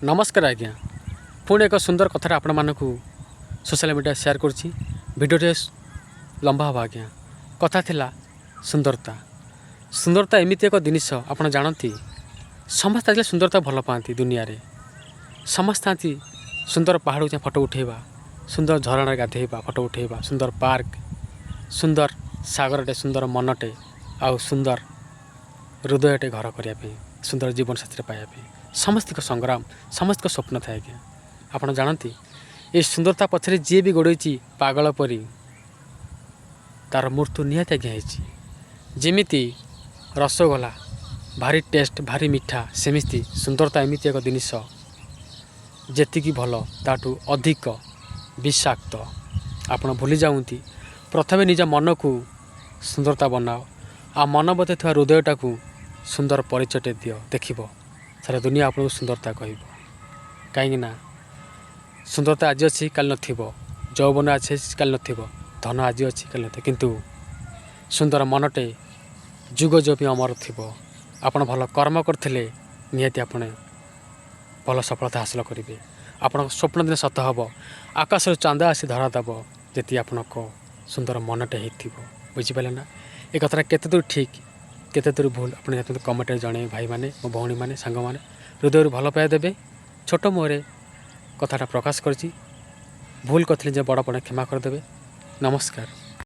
नमस्कार आज्ञा पुणी एक सुंदर कथा आपण मानक सोशल मीडिया शेयर करुँची भिडियोटे लंबा हम आज्ञा कथा थिला सुंदरता सुंदरता एमती एक जिनिस आप जानती समस्त आज सुंदरता भल पाती दुनिया रे समस्त आती सुंदर पहाड़ को फटो उठेबा सुंदर झरणा गाधेबा फटो उठेबा सुंदर पार्क सुंदर सागरटे सुंदर मनटे आउ सुंदर हृदयटे घर करने सुंदर जीवन साथी पाइबा समस्त संग्राम समस्त स्वप्न थाए आज्ञा आप जानती ये सुंदरता पछरे जी भी गोड़े पागल परी तार मृत्यु निहत आज्ञा जमीती रसगोला भारी टेस्ट भारी मीठा सेमिति सुंदरता एमती एक जिनिस जी भल ताठू अधिक विषाक्त आप भूली जाऊँगी प्रथम निज मन को सुंदरता बनाओ आ मन बते थोड़ा हृदयटा को सुंदर परिचय दियो देखिबो सारा दुनिया आपको सुंदरता कह कहीं सुंदरता आज अच्छी काल नौवन अच्छे काल धन आज अच्छी काल न किंतु सुंदर मनटे जुग जो अमर थी आपड़ भल कर्म करते निहाती आपने भल सफलता हासिल करेंगे आपण स्वप्न दिन सत हम आकाश चांदा आसी धरा दब जी आपण सुंदर मनटे हो बुझिपारे ना ये कथा केते दूर ठीक केते दूर भूल आपने कमेंट जन भाई मैंने मो भौणी मैंने सांग मैंने हृदय भल पाए देवे छोट मुहरे कथाटा प्रकाश कर भूल कथी बड़ बड़ क्षमा करदे नमस्कार।